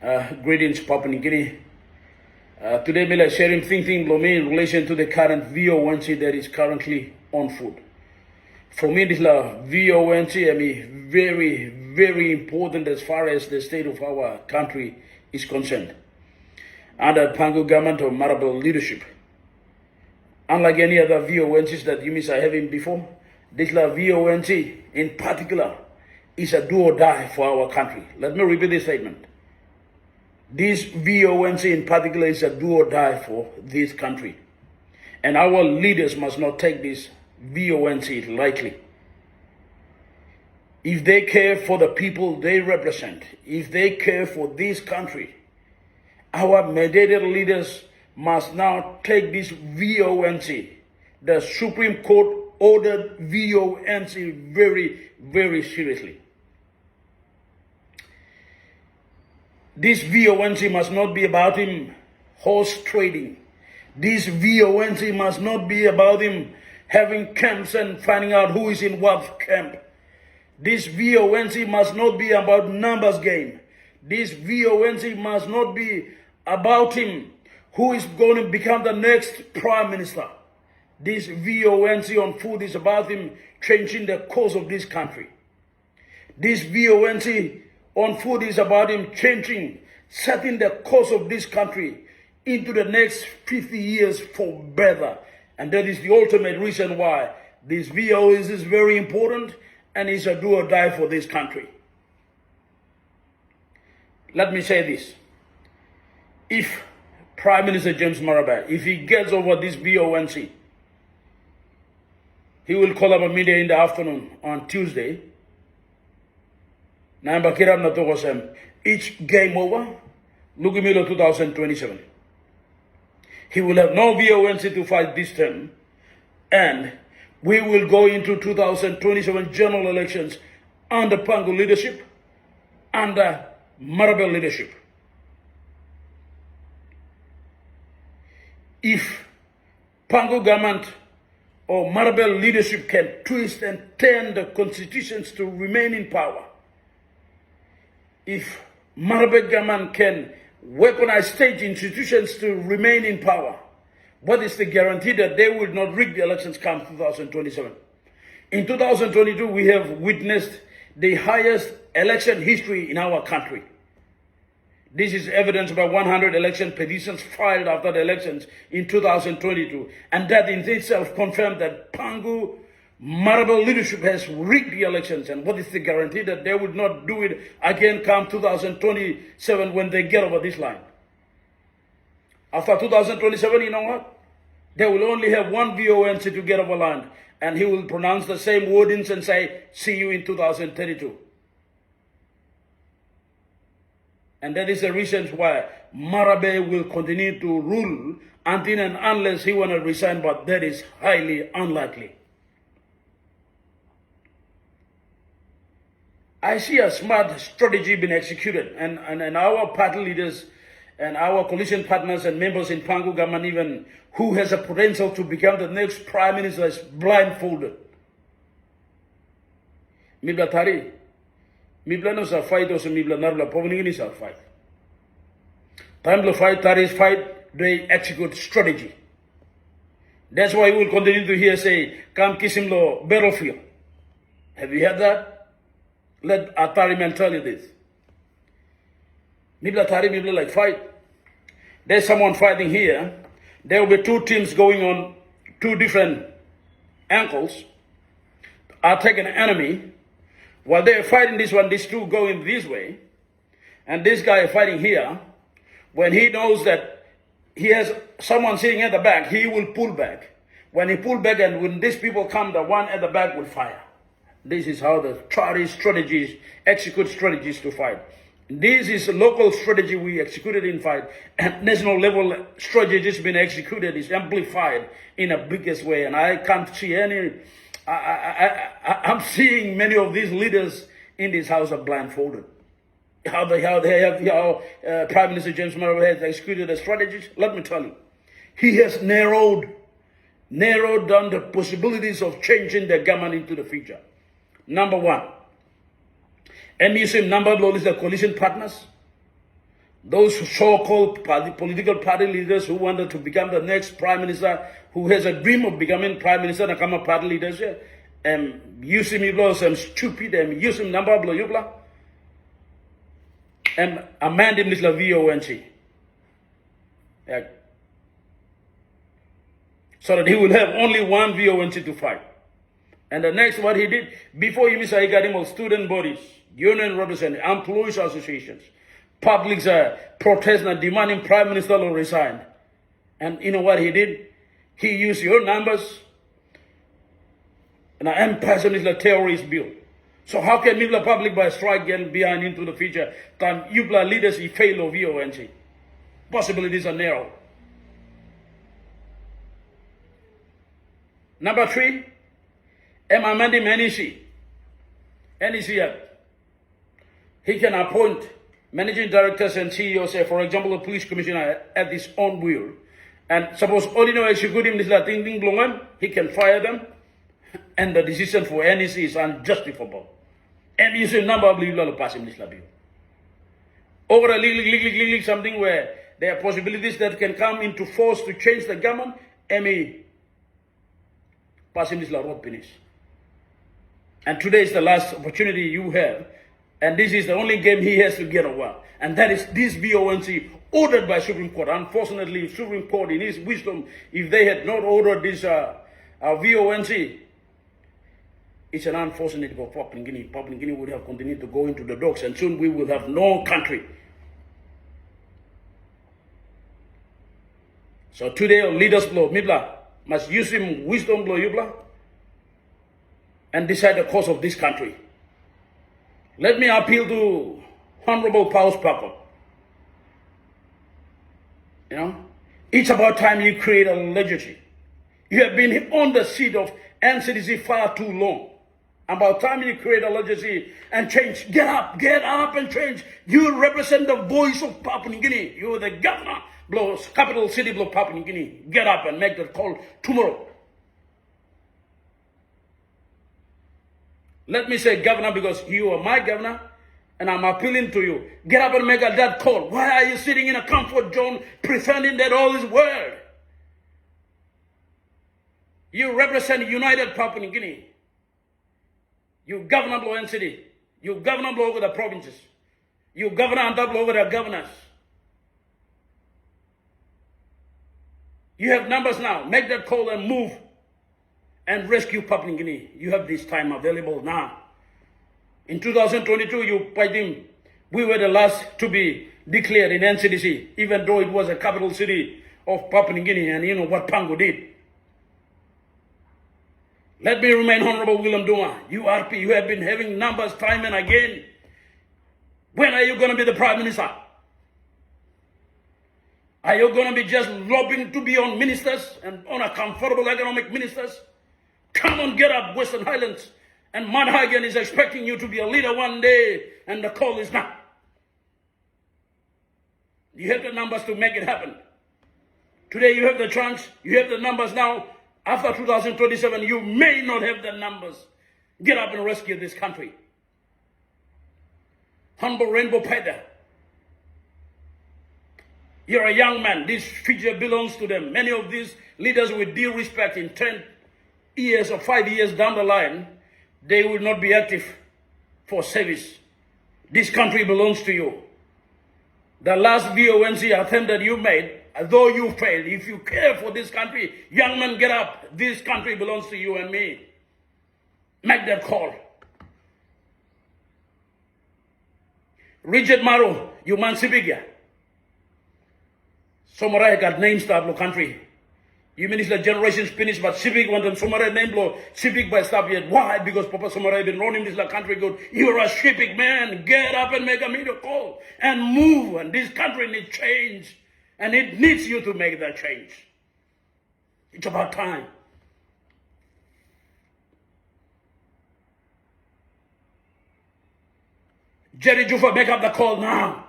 Greetings, Papua New Guinea. Today, we are sharing thinking in relation to the current VONC that is currently on foot. For me, this VONC, very, very important as far as the state of our country is concerned. Under Pangu government of Marable leadership. Unlike any other VONCs that you miss are having before, this VONC in particular is a do or die for our country. Let me repeat this statement. This VONC in particular is a do or die for this country. And our leaders must not take this VONC lightly. If they care for the people they represent, if they care for this country, our mandated leaders must now take this VONC, the Supreme Court ordered VONC, very, very seriously. This VONC must not be about him horse trading. This VONC must not be about him having camps and finding out who is in what camp. This VONC must not be about numbers game. This VONC must not be about him who is going to become the next prime minister. This VONC on food is about him changing the course of this country. This VONC on food is about him changing, setting the course of this country into the next 50 years for better. And that is the ultimate reason why this VONC is very important and is a do or die for this country. Let me say this. If Prime Minister James Marape, if he gets over this VONC, he will call up a meeting in the afternoon on Tuesday. Each game over, look at me 2027. He will have no VONC to fight this term, and we will go into 2027 general elections under Pangu leadership, under Marable leadership. If Pangu government or Marable leadership can twist and turn the constitutions to remain in power, if Marable government can weaponize state institutions to remain in power, what is the guarantee that they will not rig the elections come 2027? In 2022, we have witnessed the highest election history in our country. This is evidenced by 100 election petitions filed after the elections in 2022. And that in itself confirmed that Pangu Marable leadership has rigged the elections. And what is the guarantee that they will not do it again come 2027 when they get over this line? After 2027, you know what? They will only have one VONC to get over line. And he will pronounce the same wordings and say, see you in 2032. And that is the reason why Marape will continue to rule until and unless he want to resign, but that is highly unlikely. I see a smart strategy being executed, and our party leaders and our coalition partners and members in Pangu government even, who has a potential to become the next prime minister, is blindfolded. Mibla Tari. Mibla no sa fight also Mibla Narla Povnigini sa fight. Time to fight, Tari's fight, they execute strategy. That's why we will continue to hear say, come kiss him lo battlefield. Have you heard that? Let Atari man tell you this. Mibla Tari, Mibla like fight. There's someone fighting here. There will be two teams going on two different angles. Attack an enemy. While they're fighting this one, these two going this way, and this guy fighting here, when he knows that he has someone sitting at the back, he will pull back. When he pull back and when these people come, the one at the back will fire. This is how the strategies execute strategies to fight. This is a local strategy we executed in fight, and national level strategies been executed is amplified in a biggest way, and I can't see any. I'm seeing many of these leaders in this house are blindfolded. How Prime Minister James Marape has executed the strategies. Let me tell you, he has narrowed down the possibilities of changing the government into the future. Number one, MUSM number of the coalition partners Those so-called political party leaders who wanted to become the next prime minister, who has a dream of becoming prime minister and become a party leader, use him some stupid, use him number of yubla, amend him this VONC. So that he will have only one VONC to fight. And the next what he did, before he got him of student bodies, union representatives, employees associations, publics protesting and demanding Prime Minister will resign. And you know what he did? He used your numbers and I passing this terrorist bill. So how can the public by strike get behind into the future? Time you leaders he fail of VONC. Possibilities are narrow. Number 3, amending NEC. NEC, he can appoint managing directors and CEOs, for example, a police commissioner at his own will. And suppose ordinary executive is like ding ding he can fire them. And the decision for NEC is unjustifiable. And you see number of people passing this bill. Over a legal something where there are possibilities that can come into force to change the government, ME passing this law finish. And today is the last opportunity you have. And this is the only game he has to get over. And that is this VONC ordered by Supreme Court. Unfortunately, Supreme Court, in his wisdom, if they had not ordered this VONC, it's an unfortunate for Papua New Guinea. Papua New Guinea would have continued to go into the dogs, and soon we will have no country. So today, leaders blow, Mibla must use him wisdom blow Yubla and decide the course of this country. Let me appeal to Honorable Paus Papa. It's about time you create a legacy. You have been on the seat of NCDC far too long. About time you create a legacy and change. Get up and change. You represent the voice of Papua New Guinea. You're the governor, capital city of Papua New Guinea. Get up and make that call tomorrow. Let me say governor because you are my governor and I'm appealing to you. Get up and make that call. Why are you sitting in a comfort zone pretending that all is well? You represent United Papua New Guinea. You governor below NCD. You governor below over the provinces. You governor on top over the governors. You have numbers now. Make that call and move and rescue Papua New Guinea. You have this time available now. In 2022, you fighting. We were the last to be declared in NCDC, even though it was a capital city of Papua New Guinea, and you know what Pango did. Let me remain Honorable William Duma. URP, you have been having numbers time and again. When are you going to be the Prime Minister? Are you going to be just lobbying to be on ministers and on a comfortable economic ministers? Come on, get up, Western Highlands. And Manhagen is expecting you to be a leader one day, and the call is now. You have the numbers to make it happen. Today you have the chance, you have the numbers now. After 2027, you may not have the numbers. Get up and rescue this country. Humble Rainbow Peda. You're a young man. This future belongs to them. Many of these leaders with due respect in 10 years or 5 years down the line, they will not be active for service. This country belongs to you. The last VONC attempt that you made, though you failed, if you care for this country, young man, get up. This country belongs to you and me. Make that call. Richard Maru, you man Sibigia. Somarai got names to the country. You mean it's the generations finished, but Civic want them Somarai name blow Civic by stop yet. Why? Because Papa Somarai been running this country good. You're a Civic man. Get up and make a media call and move. And this country needs change. And it needs you to make that change. It's about time. Jerry Jufa, make up the call now.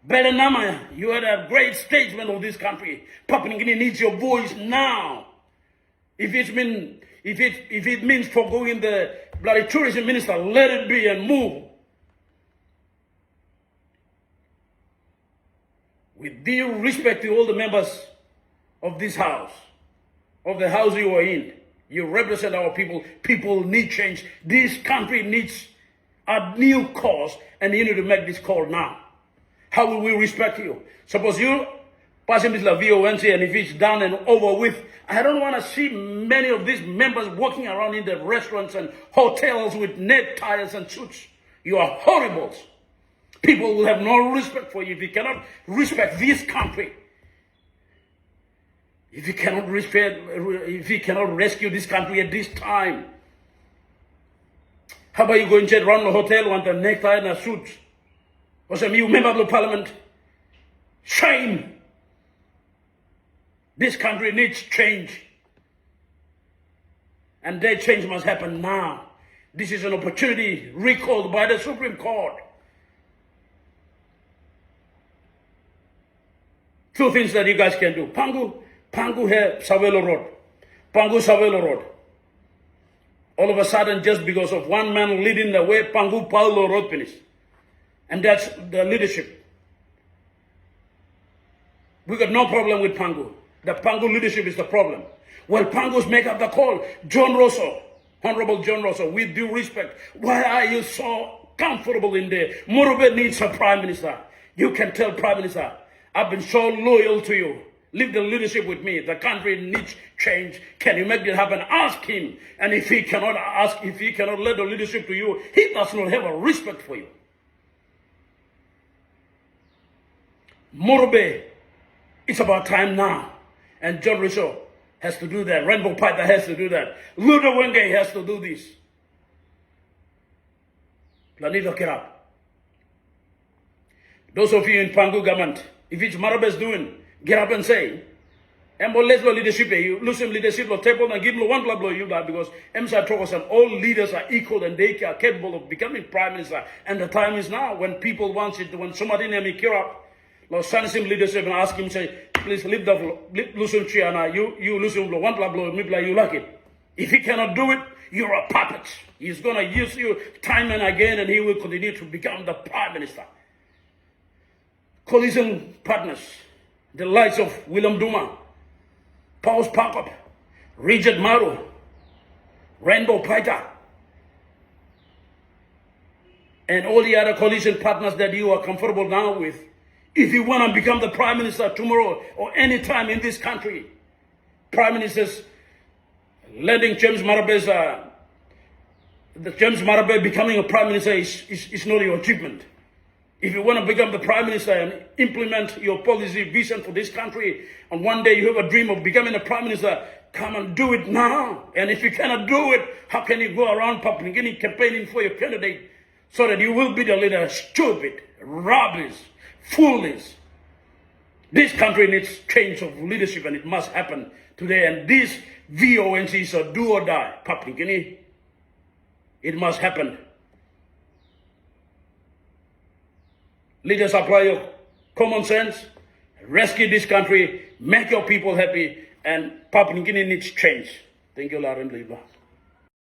Better Nama, you are a great statesman of this country. Papua New Guinea needs your voice now. If it means forgoing the bloody tourism minister, let it be and move. with due respect to all the members of this house, of the house you are in. You represent our people. People need change. This country needs a new cause, and you need to make this call now. How will we respect you? Suppose you passing this VONC, and if it's done and over with, I don't want to see many of these members walking around in the restaurants and hotels with neckties and suits. You are horribles. People will have no respect for you if you cannot respect this country. If you cannot rescue this country at this time. How about you go and check around the hotel with a necktie and a suit? Or some you member of the parliament? Shame! This country needs change. And that change must happen now. This is an opportunity recalled by the Supreme Court. Two things that you guys can do. Pangu here, Savelo Road. Pangu Savelo Road. All of a sudden, just because of one man leading the way, Pangu Paulo Road finished. And that's the leadership. We got no problem with Pangu. The Pangu leadership is the problem. Well, Pangus make up the call. John Rosso, Honorable John Rosso, with due respect, why are you so comfortable in there? Murube needs a prime minister. You can tell prime minister, I've been so loyal to you. Leave the leadership with me. The country needs change. Can you make it happen? Ask him. And if he cannot let the leadership to you, he does not have a respect for you. Murube, it's about time now. And John Rosso has to do that. Rainbow Pita has to do that. Ludo Wenge has to do this. Planito, get up. Those of you in Pangu government, if it's Marabe's doing, get up and say, Embo let's leadership, you lose some leadership, table and give one blow you that because Emsa Trokos and all leaders are equal and they are capable of becoming prime minister. And the time is now when people want it, when somebody named Kirap, send him leadership and ask him, say, please leave the loosen Chiana, you loosen one blow, you like it. If he cannot do it, you're a puppet. He's gonna use you time and again and he will continue to become the prime minister. Coalition partners, the likes of Willem Duma, Paul's Pakop, Richard Maru, Rainbow Pita, and all the other coalition partners that you are comfortable now with. If you want to become the prime minister tomorrow or any time in this country, prime ministers letting James Marabe becoming a prime minister is not your achievement. If you want to become the prime minister and implement your policy vision for this country, and one day you have a dream of becoming a prime minister, come and do it now. And if you cannot do it, how can you go around campaigning for your candidate so that you will be the leader? Stupid, rubbish, foolish. This country needs change of leadership and it must happen today. And this VONC is a do or die. It must happen. Leaders, apply your common sense, rescue this country, make your people happy, and Papua New Guinea needs change. Thank you, Lauren Liba.